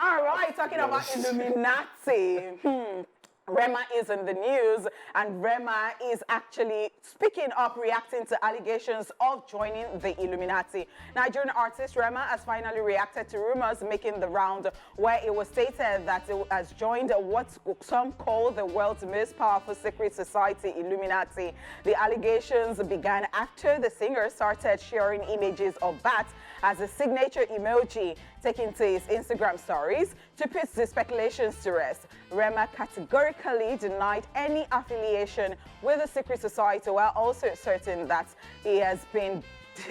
All right, talking about Illuminati. Rema is in the news, and Rema is actually speaking up, reacting to allegations of joining the Illuminati. Nigerian artist Rema has finally reacted to rumors making the round, where it was stated that it has joined what some call the world's most powerful secret society, Illuminati. The allegations began after the singer started sharing images of bats as a signature emoji taken to his Instagram stories. To put the speculations to rest, Rema categorically denied any affiliation with the secret society, while also asserting that he has been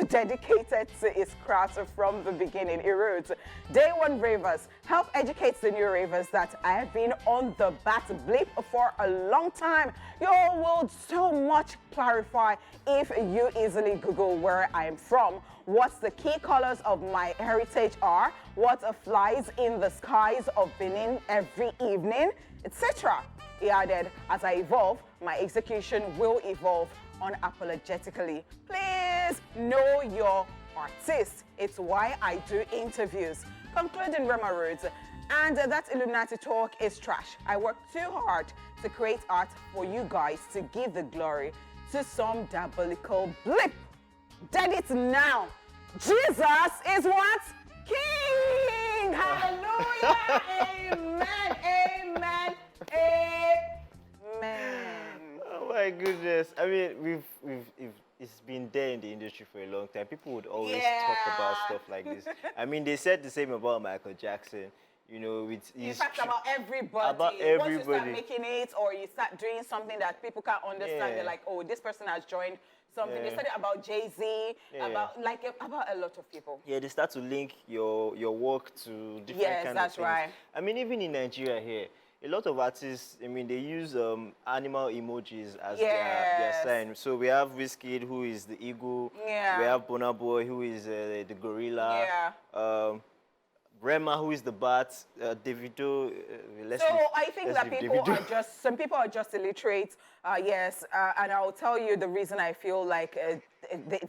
dedicated to his craft from the beginning. He wrote, "Day one ravers, help educate the new ravers that I have been on the bat blip for a long time. You will so much clarify if you easily Google where I am from, what the key colors of my heritage are, what flies in the skies of Benin every evening, etc." He added, "As I evolve, my execution will evolve unapologetically. Please know your artist. It's why I do interviews." Concluding, Rema wrote, "And that Illuminati talk is trash. I work too hard to create art for you guys to give the glory to some diabolical blip. Dead it now. Jesus is what? King." Hallelujah. Amen. Amen. Amen. Oh my goodness! I mean, it's been there in the industry for a long time. People would always talk about stuff like this. I mean, they said the same about Michael Jackson. You know, in fact, about everybody. About everybody. Once you start making it, or you start doing something that people can't understand, they're like, "Oh, this person has joined something." They said it about Jay-Z, about a lot of people. Yeah, they start to link your work to different kind of things. Yes, that's right. I mean, even in Nigeria here, a lot of artists, I mean, they use animal emojis as their sign. So we have Wizkid, who is the eagle. Yeah. We have Burna Boy, who is the gorilla. Yeah. Rema, who is the bat. Davido. So I think that some people are just illiterate. Yes, and I'll tell you the reason I feel like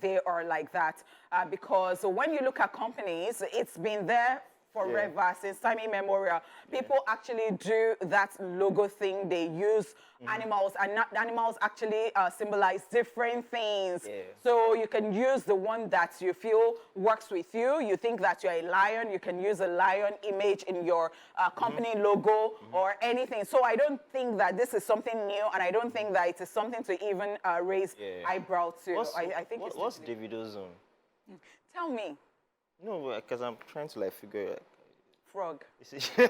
they are like that. Because when you look at companies, it's been there forever, since time immemorial. People actually do that logo thing. They use animals, and animals actually symbolize different things. So you can use the one that you feel works with you. You think that you're a lion, you can use a lion image in your company logo or anything. So I don't think that this is something new, and I don't think that it is something to even raise eyebrow to. I think what's Davido's zone? Tell me. No, because I'm trying to figure it. Frog. Froggy!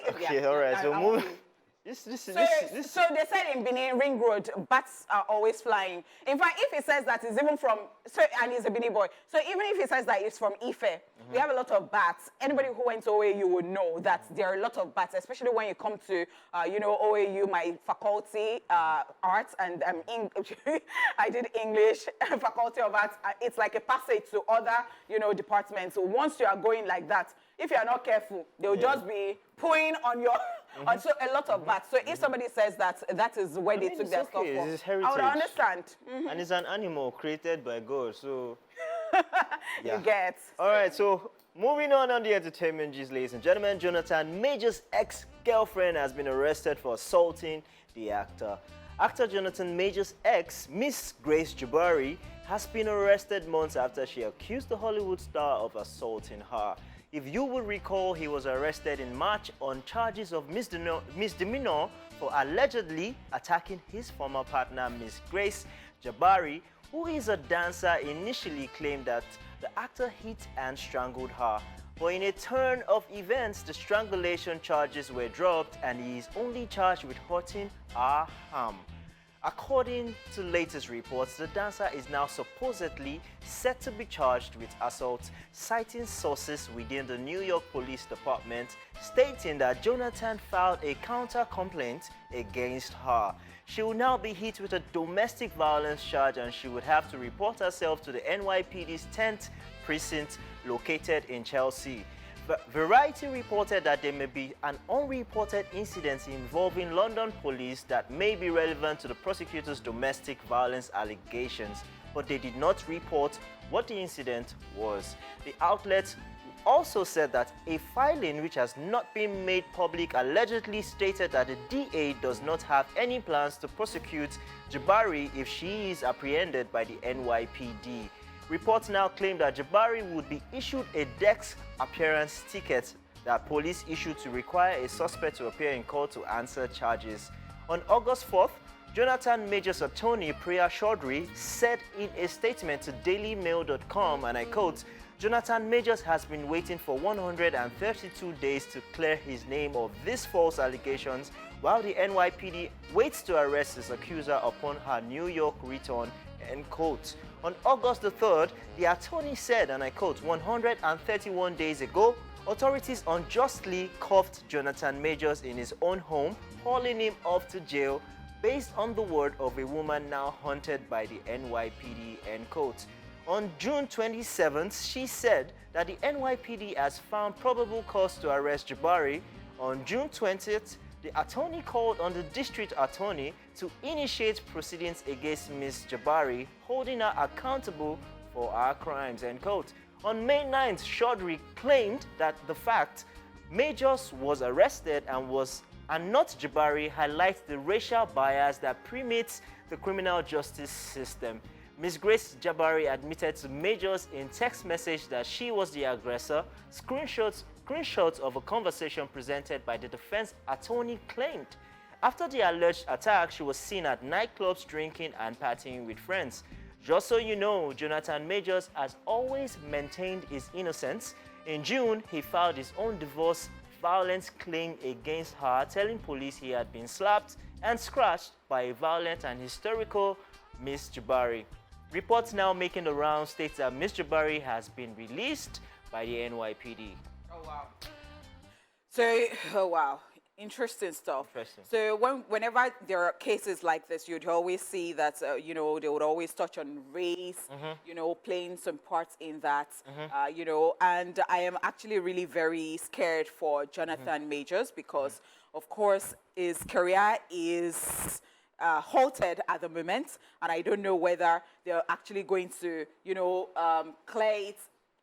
Okay, all right. So move. So they said in Benin Ring Road, bats are always flying. In fact, if it says that it's even from, and he's a Benin boy, so even if it says that it's from Ife, we have a lot of bats. Anybody who went to OAU would know that there are a lot of bats, especially when you come to, OAU, my faculty, arts, and I did English, faculty of arts. It's like a passage to other, departments. So once you are going like that, if you are not careful, they'll just be pulling on your, so a lot of bats. So if somebody says that is where they took their stuff from, I would understand. And it's an animal created by God, so... You get. All right, so moving on the entertainment gist, ladies and gentlemen, Jonathan Major's ex-girlfriend has been arrested for assaulting the actor. Actor Jonathan Major's ex, Miss Grace Jabari, has been arrested months after she accused the Hollywood star of assaulting her. If you will recall, he was arrested in March on charges of misdemeanor for allegedly attacking his former partner, Miss Grace Jabari, who is a dancer. Initially claimed that the actor hit and strangled her. But in a turn of events, the strangulation charges were dropped and he is only charged with hurting her harm. According to latest reports, the dancer is now supposedly set to be charged with assault, citing sources within the New York Police Department stating that Jonathan filed a counter-complaint against her. She will now be hit with a domestic violence charge, and she would have to report herself to the NYPD's 10th precinct located in Chelsea. Variety reported that there may be an unreported incident involving London police that may be relevant to the prosecutor's domestic violence allegations, but they did not report what the incident was. The outlet also said that a filing which has not been made public allegedly stated that the DA does not have any plans to prosecute Jabari if she is apprehended by the NYPD. Reports now claim that Jabari would be issued a desk appearance ticket that police issued to require a suspect to appear in court to answer charges. On August 4th, Jonathan Major's attorney, Priya Chaudhary, said in a statement to dailymail.com, and I quote, Jonathan Majors has been waiting for 132 days to clear his name of these false allegations while the NYPD waits to arrest his accuser upon her New York return, end quote. On August the 3rd, the attorney said, and I quote, 131 days ago, authorities unjustly cuffed Jonathan Majors in his own home, hauling him off to jail based on the word of a woman now hunted by the NYPD, end quote. On June 27th, she said that the NYPD has found probable cause to arrest Jabari. On June 20th, the attorney called on the district attorney to initiate proceedings against Ms. Jabari, holding her accountable for her crimes, end quote. On May 9th, Chaudhary claimed that the fact Majors was arrested and not Jabari highlights the racial bias that permeates the criminal justice system. Ms. Grace Jabari admitted to Majors in text message that she was the aggressor. Screenshots of a conversation presented by the defense attorney claimed. After the alleged attack, she was seen at nightclubs drinking and partying with friends. Just so you know, Jonathan Majors has always maintained his innocence. In June, he filed his own divorce violence claim against her, telling police he had been slapped and scratched by a violent and hysterical Ms. Jabari. Reports now making the rounds state that Ms. Jabari has been released by the NYPD. Oh, wow. So, oh, wow. Interesting stuff. Interesting. So whenever there are cases like this, you'd always see that, you know, they would always touch on race, you know, playing some parts in that, you know, and I am actually really very scared for Jonathan Majors because, of course, his career is halted at the moment, and I don't know whether they're actually going to, you know, clear it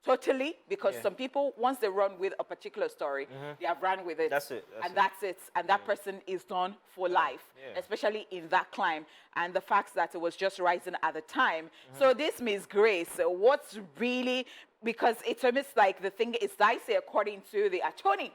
totally, because some people, once they run with a particular story, they have run with it. That's it. That's it. And that person is done for life, especially in that climb. And the fact that it was just rising at the time. So this Miss Grace, what's really, because it's almost like the thing is dicey according to the attorney.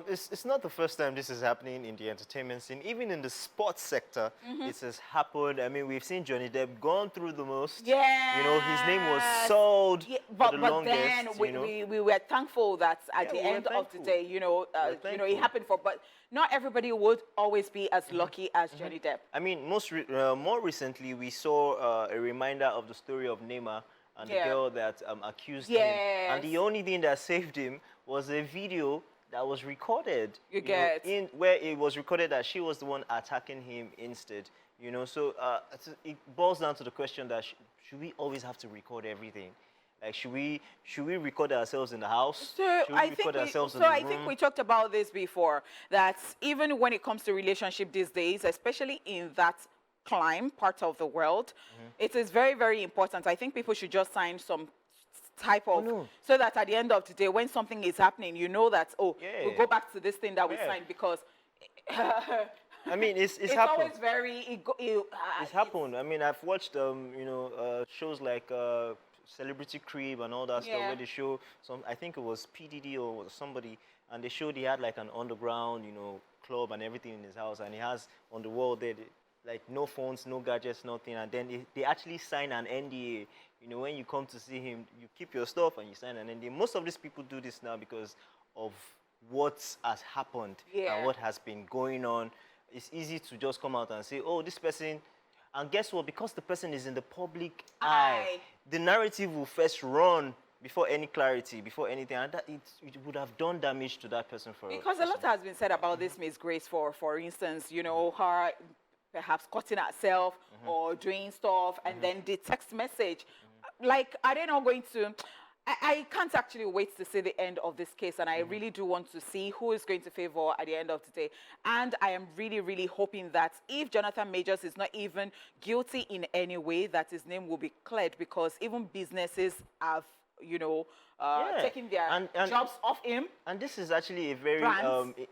It's not the first time this is happening in the entertainment scene. Even in the sports sector, it has happened. I mean, we've seen Johnny Depp gone through the most. Yeah. You know, his name was sold for the longest. But then we were thankful that at the end of the day, you know, it happened for. But not everybody would always be as lucky as Johnny Depp. I mean, more recently, we saw a reminder of the story of Neymar and the girl that accused him. And the only thing that saved him was a video that was recorded, where it was recorded that she was the one attacking him instead. You know, so it boils down to the question that should we always have to record everything? Like, should we record ourselves in the house? So should we record ourselves in the room? I think we talked about this before, that even when it comes to relationship these days, especially in that climb part of the world, it is very, very important. I think people should just sign some type of, so that at the end of the day, when something is happening, you know that, we'll go back to this thing that we signed, because I mean, it's happened. Always very it's happened. I mean, I've watched shows like Celebrity Crib and all that stuff, where they show I think it was PDD or somebody, and they showed he had like an underground, you know, club and everything in his house, and he has on the wall there, like, no phones, no gadgets, nothing. And then they actually sign an NDA. You know, when you come to see him, you keep your stuff and you sign an NDA. Most of these people do this now because of what has happened and what has been going on. It's easy to just come out and say, oh, this person, and guess what? Because the person is in the public eye, the narrative will first run before any clarity, before anything, and that it would have done damage to that person for because a lot has been said about this Miss Grace. For instance, you know, her perhaps cutting herself or doing stuff, and then the text message. Like, are they not going to... I can't actually wait to see the end of this case, and I really do want to see who is going to favor at the end of the day. And I am really, really hoping that if Jonathan Majors is not even guilty in any way, that his name will be cleared, because even businesses have taking their And jobs off him. And this is actually a very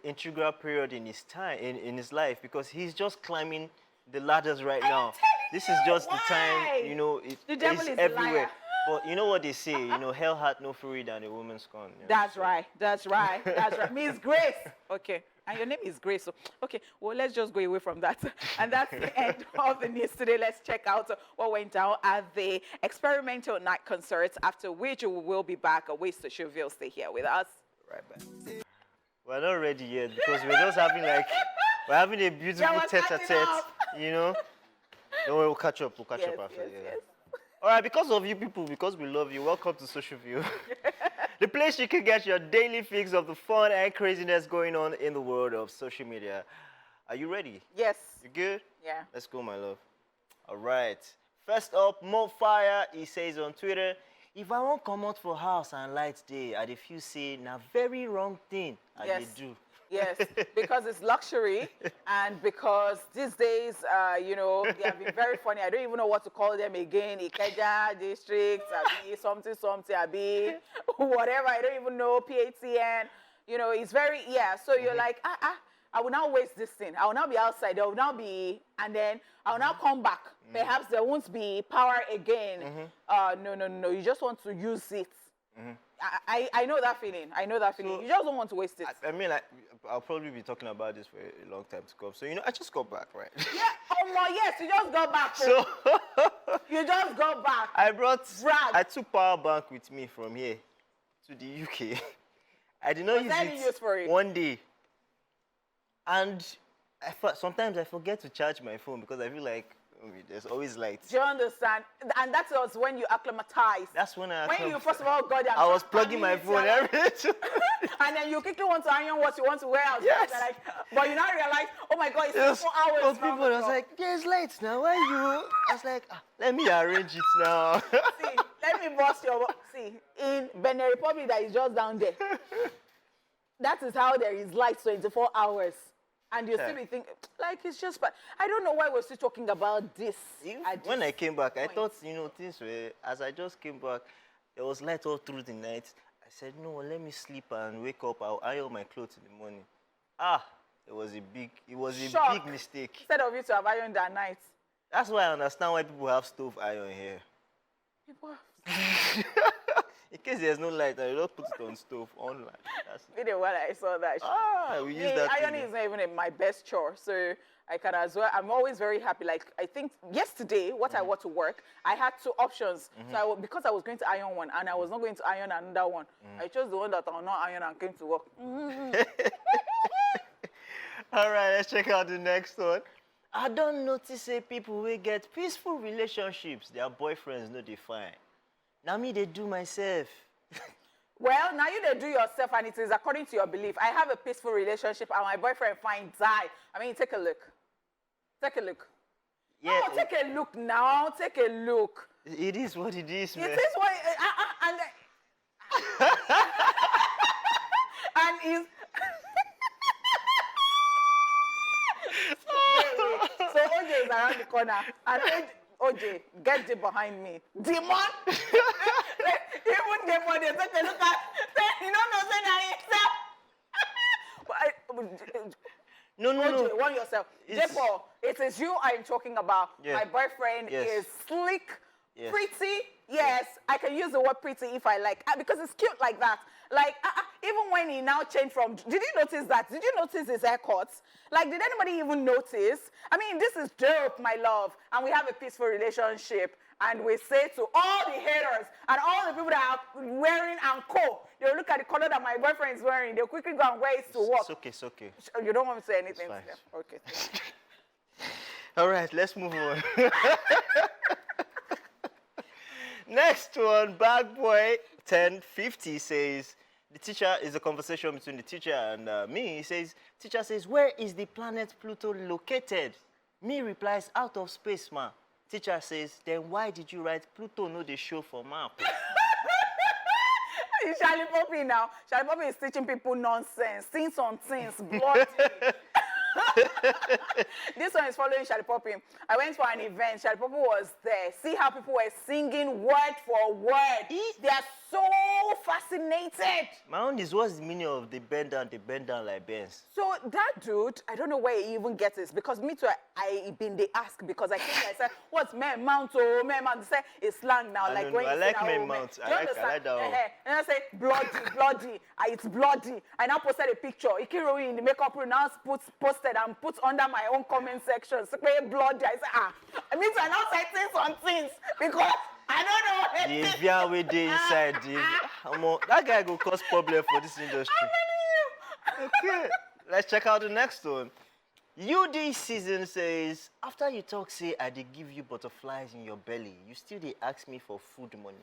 integral period in his time, in his life, because he's just climbing the ladders right now. This is just the time, the devil it's is everywhere. a liar. But you know what they say, hell hath no fury than a woman's scorn. That's right. That's right. Miss Grace. Okay. And your name is Grace. So, okay, well, let's just go away from that. And that's the end of the news today. Let's check out what went down at the experimental night concerts, after which we will be back. Wait, Social stay here with us. Right back. We're not ready yet because we're just having we're having a beautiful tete-a-tete, Don't worry, we'll catch up. We'll catch up after. Yes. All right, because of you people, because we love you, welcome to Social View. The place you can get your daily fix of the fun and craziness going on in the world of social media. Are you ready? Yes. You good? Yeah. Let's go, my love. All right. First up, Mo Fire, he says on Twitter, if I won't come out for house and light day, I feel say na very wrong thing I do. Yes, because it's luxury, and because these days, they have been very funny. I don't even know what to call them again. Ikeja district, something, whatever. I don't even know. PATN. It's very, so you're like, I will now waste this thing. I will now be outside. There will now be, and then I will now come back. Perhaps there won't be power again. No. You just want to use it. I know that feeling. So, you just don't want to waste it. I mean, I'll probably be talking about this for a long time to come. So, I just got back, right? Yeah. Yes, you just got back. So, you just got back. I took power bank with me from here to the UK. I did not use it one day. And sometimes I forget to charge my phone because I feel like there's always light. Do you understand? And that was when you acclimatized. That's when When you first of all got there. I was plugging my phone everything. And then you quickly want to iron what you want to wear out. Yes. But you now realize, oh my God, it's 4 hours. But people was like, there's lights now. Why you? I was like, let me arrange it now. See, let me bust your. See, in Benin Republic, that is just down there. That is how there is light 24 hours. And you still be thinking, it's just, but I don't know why we're still talking about this. When I came back, I thought, things were, as I just came back, there was light all through the night. I said, no, let me sleep and wake up. I'll iron my clothes in the morning. It was a big mistake. Instead of you to have ironed that night. That's why I understand why people have stove iron here. People have In case there's no light, I just put it on stove online. Video when I saw that. We use that. Ironing is not even my best chore, so I can as well. I'm always very happy. I think yesterday, I wore to work, I had 2 options. So because I was going to iron one and I was not going to iron another one, I chose the one that I will not iron and came to work. All right, let's check out the next one. I don't notice people will get peaceful relationships. Their boyfriends know they fine. Now me, they do myself. Well, now you they do yourself, and it is according to your belief. I have a peaceful relationship, and my boyfriend finds die. I mean, take a look. Take a look. Yeah. Oh, take a look now. Take a look. It is what it is, man. It is what and he's so OJ is around the corner, and OJ, get it behind me. Demon! Even demon, they take a look at, you don't know, say that No. OJ, warn yourself. Therefore, it is you I'm talking about. Yeah. My boyfriend is slick, Yes. pretty. Yes, I can use the word pretty if I like, because it's cute like that. Even when he now changed from, did you notice that? Did you notice his haircuts? Did anybody even notice? I mean, this is dope, my love, and we have a peaceful relationship. And we say to all the haters and all the people that are wearing and they'll look at the color that my boyfriend is wearing, they'll quickly go and wear it to work. It's okay. You don't want me to say anything to them? Okay. All right, let's move on. Next one, Bad Boy 1050 says, the teacher is a conversation between the teacher and me. He says, teacher says, where is the planet Pluto located? Me replies, out of space, ma. Teacher says, then why did you write Pluto no the show for map? Charlie Poppy now. Charlie Poppy is teaching people nonsense. Things on things, bloody. This one is following Charlie Poppy. I went for an event. Charlie Poppy was there. See how people were singing word for word. They are so fascinated. My own is, what's the meaning of the bend down like Benz? So that dude, I don't know where he even gets this, because me too, I been they ask, because I think I said, what's man mount? Oh, man mount. They say it's slang now. Like when I you like say, men oh, man. mount. Do you I like that one. And I say bloody. It's bloody. I now posted a picture. Ikiro in the makeup room now posted and put under my own comment section. So bloody. I say I mean I now say some things because I don't know. The avian way they inside. That guy will cause problem for this industry. Okay, let's check out the next one. UD season says, after you talk, say, I did give you butterflies in your belly, you still they ask me for food money.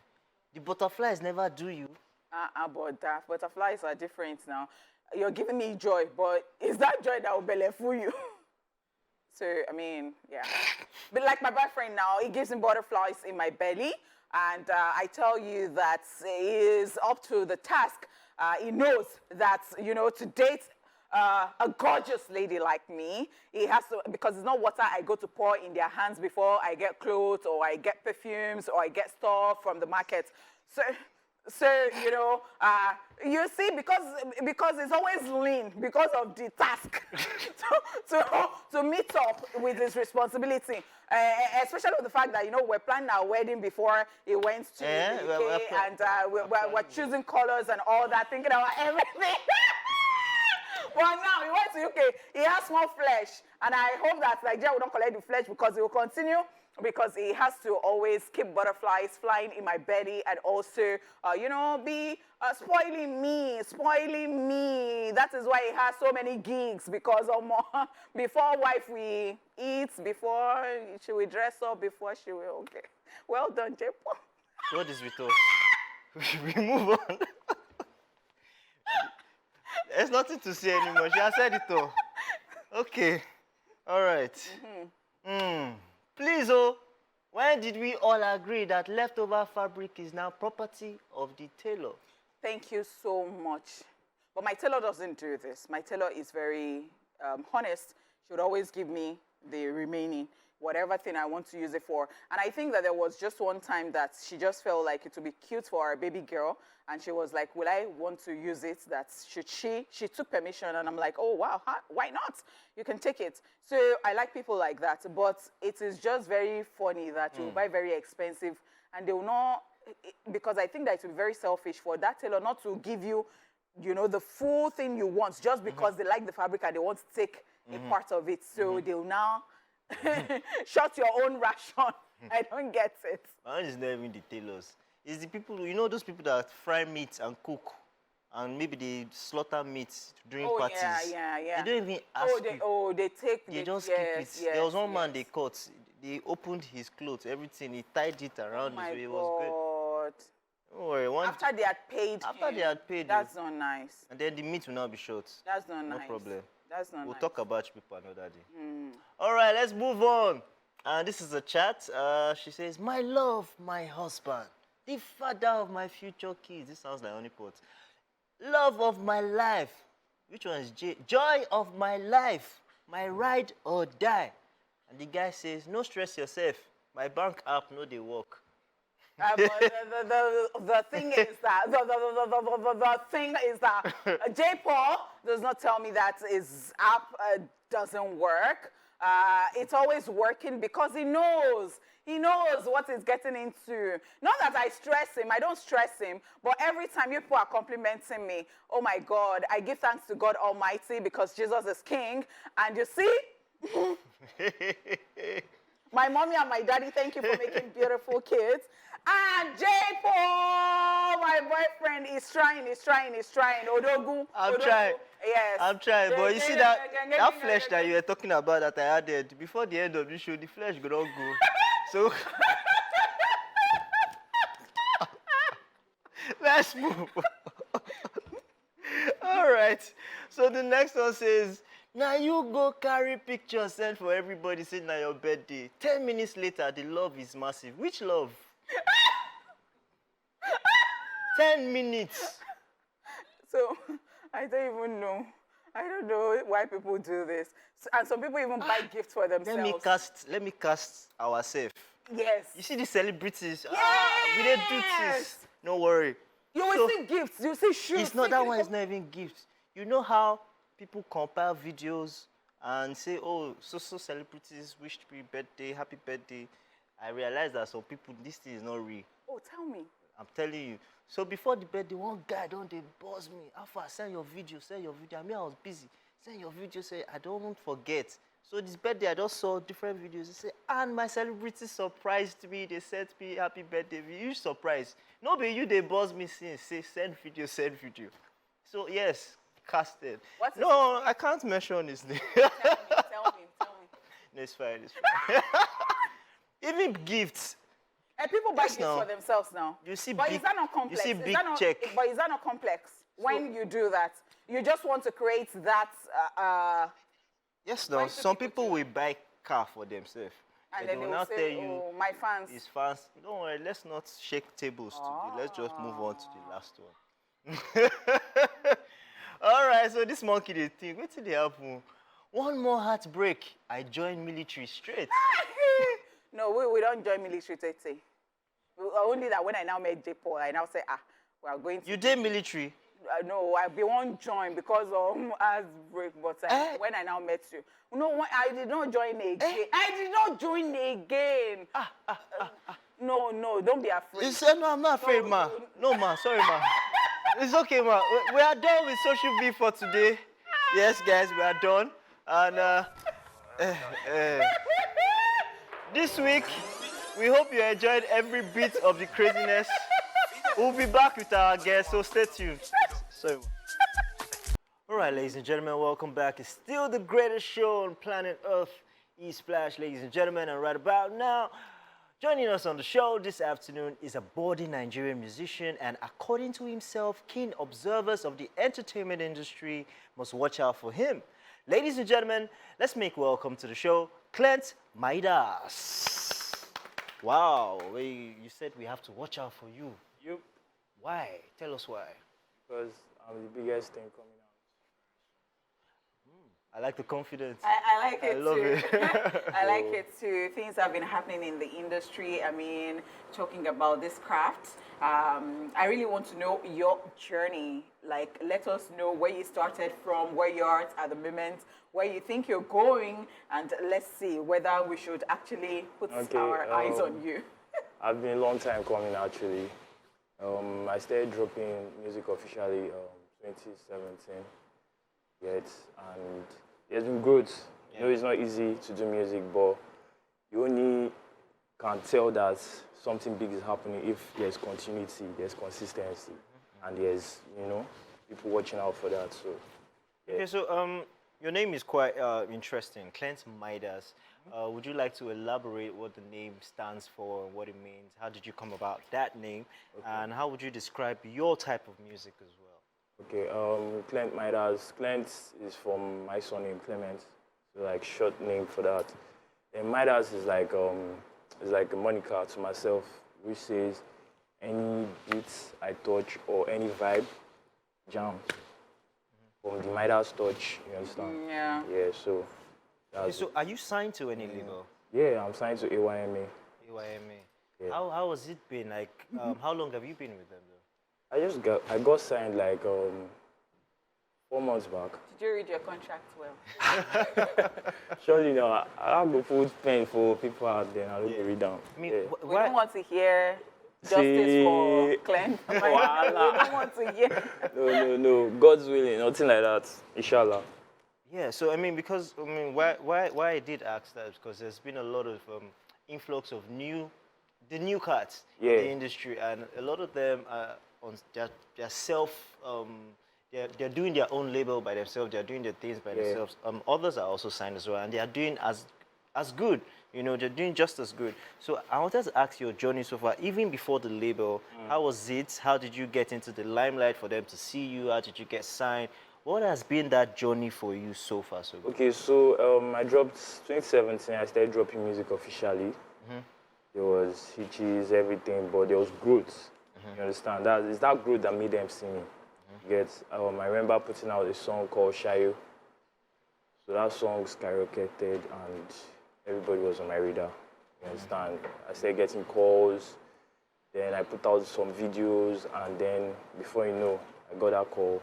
The butterflies never do you. But that butterflies are different now. You're giving me joy, but is that joy that will belly fool you? So, I mean, yeah. But like my boyfriend now, he gives me butterflies in my belly. And I tell you that he is up to the task. He knows that, you know, to date a gorgeous lady like me, he has to, because it's not water I go to pour in their hands before I get clothes or I get perfumes or I get stuff from the market. So you know, you see, because it's always lean because of the task to meet up with his responsibility, especially with the fact that, you know, we're planning our wedding before he went to the UK, and we're choosing colors and all that, thinking about everything. Well, now he went to UK, he has more flesh, and I hope that Nigeria will not collect the flesh, because he will continue, because he has to always keep butterflies flying in my belly, and also, you know, be spoiling me. That is why he has so many gigs, because before wife we eat, before she will dress up, before she will, okay. Well done, Jepo. What is with us? We move on. There's nothing to say anymore. She has said it all. Okay. All right. Please, when did we all agree that leftover fabric is now property of the tailor? Thank you so much. But my tailor doesn't do this. My tailor is very honest. She would always give me the remaining, whatever thing I want to use it for. And I think that there was just one time that she just felt like it would be cute for our baby girl. And she was like, will I want to use it? That should she took permission. And I'm like, oh, wow, why not? You can take it. So I like people like that. But it is just very funny that you buy very expensive and they will not, because I think that it will be very selfish for that tailor not to give you, you know, the full thing you want just because they like the fabric and they want to take a part of it. So they'll now shut your own ration. I don't get it. Mine is not even the tailors. It's the people, you know, those people that fry meat and cook, and maybe they slaughter meat during parties. Yeah. They don't even ask you. They take. They just keep it. There was one man they caught. They opened his clothes, everything. He tied it around his way. It was good. Don't worry. After they had paid. After they had paid. That's not nice. And then the meat will now be short. That's not nice. No problem. That's not nice. We'll talk about people another day. All right, let's move on. This is a chat. She says, my love, my husband, the father of my future kids. This sounds like honeypot. Love of my life. Which one is J? Joy of my life. My ride or die. And the guy says, no stress yourself. My bank app, no they work. But the thing is that the thing is that J. Paul does not tell me that his app doesn't work. It's always working because he knows what he's getting into. Not that I stress him, I don't stress him, but every time you people are complimenting me, oh my God, I give thanks to God Almighty because Jesus is King. And you see, my mommy and my daddy, thank you for making beautiful kids. And J. Paul, my boyfriend, is trying. Odogu. I'm trying. Yes. I'm trying. But you see that flesh that you were talking about that I added, before the end of the show, the flesh could not go. So, let's move. All right. So the next one says, now you go carry pictures, send for everybody, saying now your birthday. 10 minutes later, the love is massive. Which love? 10 minutes. So, I don't even know. I don't know why people do this. And some people even buy gifts for themselves. Let me cast ourselves. Yes. You see the celebrities? Yes! We didn't do this. No worry. You will see gifts, you see shoes. It's not, that one is not even gifts. You know how people compile videos and say, oh, so celebrities wished me birthday, happy birthday. I realized that some people, this thing is not real. Oh, tell me. I'm telling you. So before the birthday, one guy they buzz me. Alpha, send your video, send your video. I mean, I was busy. Send your video, say, I don't forget. So this birthday, I just saw different videos. They say, and my celebrity surprised me. They sent me happy birthday. Huge surprise. Nobody you, they buzz me since. Say, send video, send video. So yes, casted. What's no, I can't mention his name. Tell me. No, it's fine, it's fine. Even gifts. And people buy gifts for themselves now. You see but big, is that not complex? You see big check. But is that not complex when you do that? You just want to create that. Yes, no. Some people will buy car for themselves. And then they will now say, tell you, oh, my fans. His fans. Don't worry, let's not shake tables today. Let's just move on to the last one. All right, so this monkey, they think, wait till they happen. One more heartbreak, I joined military straight. No, we don't join military, Tete. Only that when I now met J. Paul, I now say, we are going to... You did military? No, I won't join because of heartbreak, but when I now met you. No, I did not join again. I did not join again. No, don't be afraid. You said, no, I'm not afraid, ma. No, ma, sorry, ma. It's okay, ma. We are done with social beef for today. Yes, guys, we are done. And this week, we hope you enjoyed every bit of the craziness. We'll be back with our guests, so stay tuned. Sorry. All right, ladies and gentlemen, welcome back. It's still the greatest show on planet Earth, Esplash, ladies and gentlemen. And right about now, joining us on the show this afternoon is a budding Nigerian musician, and according to himself, keen observers of the entertainment industry must watch out for him. Ladies and gentlemen, let's make welcome to the show, Clint Midas. Wow, you said we have to watch out for you. Yep. Why? Tell us why. Because I'm the biggest thing coming out. I like the confidence. I like it I love too. it. I like it too. Things have been happening in the industry. I mean, talking about this craft, I really want to know your journey. Like, let us know where you started from, where you are at the moment, where you think you're going, and let's see whether we should actually put our eyes on you. I've been a long time coming, actually. I started dropping music officially 2017. Yes, and it's been good. You know, it's not easy to do music, but you only can tell that something big is happening if there's continuity, there's consistency, and there's, you know, people watching out for that. So, yeah. Okay, so your name is quite interesting, Clint Midas. Would you like to elaborate what the name stands for and what it means? How did you come about that name? Okay. And how would you describe your type of music as well? Okay, Clint Midas. Clint is from my surname, Clement. So like short name for that. And Midas is like a moniker to myself, which says any beats I touch or any vibe, jam. From the Midas touch, you understand? Yeah. Yeah, so. Okay, so are you signed to any label? Yeah, I'm signed to AYMA. AYMA. Yeah. How has it been? Like, how long have you been with them though? I got signed like 4 months back. Did you read your contract well? Surely no, I have to put pen for people out there and I don't read down. I mean, We don't want to hear justice for Clint. We don't want to hear. No. God's willing, nothing like that. Inshallah. Yeah, so I mean, because I mean, why I did ask that is because there's been a lot of influx of the new cats in the industry, and a lot of them are on their self. They're doing their own label by themselves. They're doing their things by themselves. Others are also signed as well, and they are doing as good. You know, they're doing just as good. So I wanted to ask your journey so far, even before the label. How was it? How did you get into the limelight for them to see you? How did you get signed? What has been that journey for you so far? So good? Okay, so I dropped 2017. I started dropping music officially. There was hitches, everything, but there was growth. You understand? It's that growth that made them see me. I remember putting out a song called Shayo. So that song skyrocketed and everybody was on my radar. You understand? I started getting calls. Then I put out some videos, and then before you know, I got that call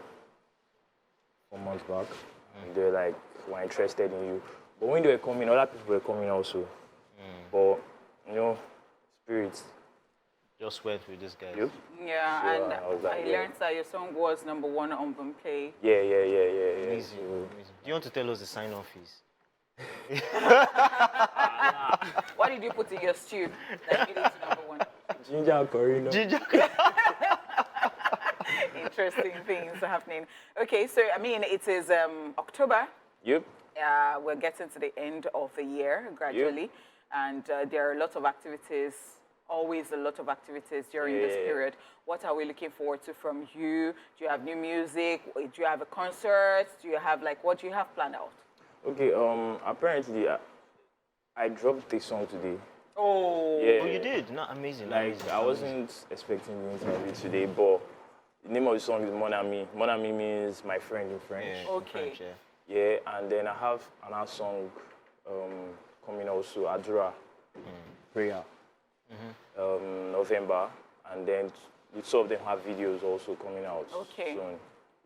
4 months back. And they're like, we're interested in you. But when they were coming, other people were coming also. But, you know, spirits. Just went with this guy. Yep. Yeah, So, and I was like, I learned that your song was #1 on Boomplay. Yeah. Amazing. So, Amazing. Do you want to tell us the sign-off fees? What did you put in your stew that made it to #1? ginger curry, no? Ginger. Interesting things happening. Okay, so I mean, it is October. Yep. We're getting to the end of the year gradually, and there are a lot of activities, always a lot of activities during this period. What are we looking forward to from you? Do you have new music? Do you have a concert? Do you have, like, what do you have planned out? Okay, apparently I dropped a song today. Oh. Yeah. Oh, you did? Not amazing. Like, amazing, I wasn't expecting the interview today, but the name of the song is Mon Ami. Mon Ami means my friend in French. Yeah, in Okay. French, yeah. Yeah, and then I have another song coming also, Adura, Prayer, November, and then the two of them have videos also coming out Okay. soon.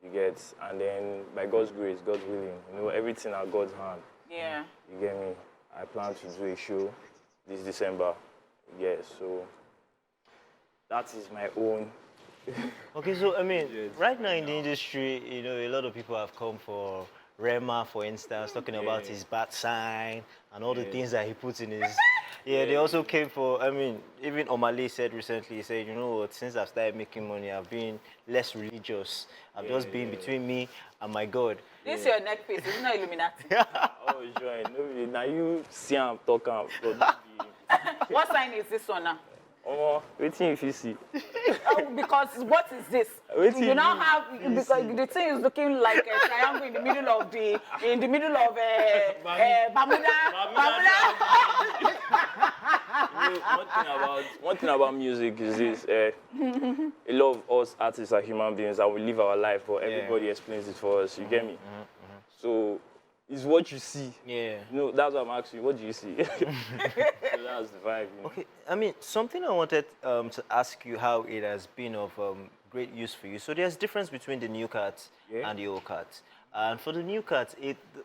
You get, and then by God's grace, God's willing, you know, everything at God's hand. Yeah. You get me? I plan to do a show this December. Yeah, so that is my own. Okay, so I mean, right now in the industry, you know, a lot of people have come for Rema, for instance, talking about his bad sign and all the things that he puts in his. Yeah, they also came for. I mean, even Omale said recently, he said, you know what? Since I've started making money, I've been less religious. I've just been between me and my God. This your neck piece, it's not Illuminati. Oh, join. No, now you see I'm talking. What sign is this one now? Oh, waiting if you see. Oh, because what is this? Wetin You now you have, because the thing is looking like a triangle in the middle of Bermuda. One thing about music is this: a lot of us artists are human beings and we live our life, but everybody explains it for us. You get me? So it's what you see. Yeah. You know, that's what I'm asking. What do you see? So that's the vibe. You know? Okay, I mean, something I wanted to ask you how it has been of great use for you. So there's difference between the new cards and the old cards. And for the new cards,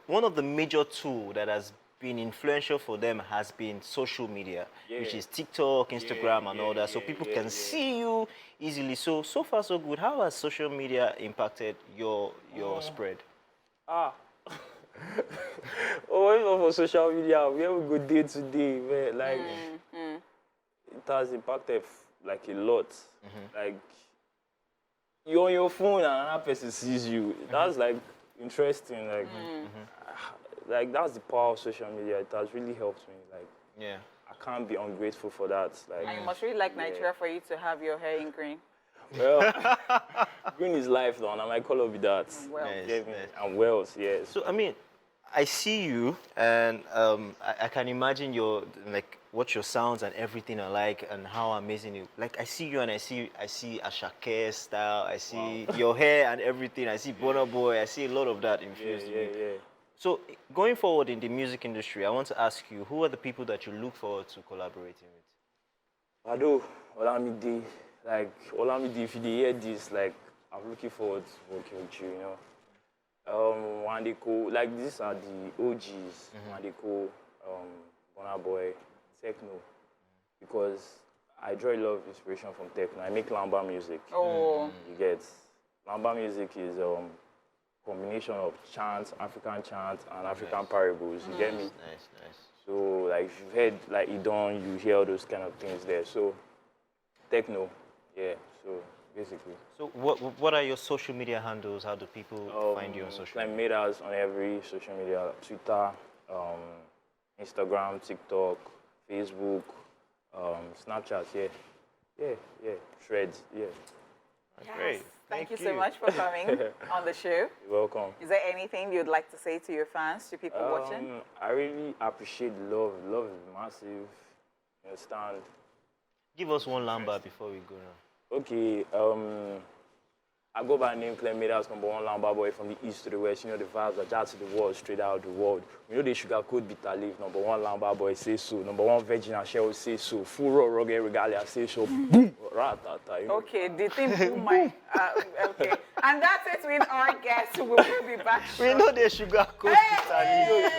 one of the major tools that has been influential for them has been social media, which is TikTok, Instagram, and all that. So people can see you easily. So far so good. How has social media impacted your spread? Oh, for social media, where we go day to day, man, like it has impacted like a lot. Like you're on your phone and another person sees you. That's like interesting. Like, like that's the power of social media. It has really helped me. Like, I can't be ungrateful for that. Like, And you must really like Nigeria for you to have your hair in green. well, green is life, though, and I might call it with that. Well, Nice. And Wells, yes. So I mean, I see you, and I can imagine your what your sounds and everything are like, and how amazing you. Like I see you, and I see Ashake style. I see your hair and everything. I see Burna Boy. I see a lot of that infused in you. So going forward in the music industry, I want to ask you, who are the people that you look forward to collaborating with? Ado, Olamide, like Olamide, if you hear this, like I'm looking forward to working with you, you know. Wandeko, like these are the OGs, Wandeko, Burna Boy, Techno, because I draw a lot of inspiration from Techno. I make Lamba music. Oh. You get, Lamba music is combination of chants, African chants, and African parables. You get me? Nice. So like if you've heard like Idon, you hear all those kind of things there. So Techno, yeah. So basically. So what are your social media handles? How do people find you on social media? I made us on every social media: Twitter, Instagram, TikTok, Facebook, Snapchat. Yeah. Threads. Yeah. Yes. Great. Thank you so much for coming on the show. You're welcome. Is there anything you'd like to say to your fans, to people watching? I really appreciate love. Love is massive. You understand? Give us one lamba before we go now. Okay, I go by name Clem Medas, #1 Lamba boy from the east to the west. You know the vibes are just to the world, straight out of the world. You know the sugarcoat bitter leaf, #1 Lamba boy say so. #1 Virgin and Shell say so. Full raw rugged regalia say so. Boom. Ratata. You know? Okay, the thing who might. Okay, and that's it with our guests. We will be back. We know they sugar coat it and you know it.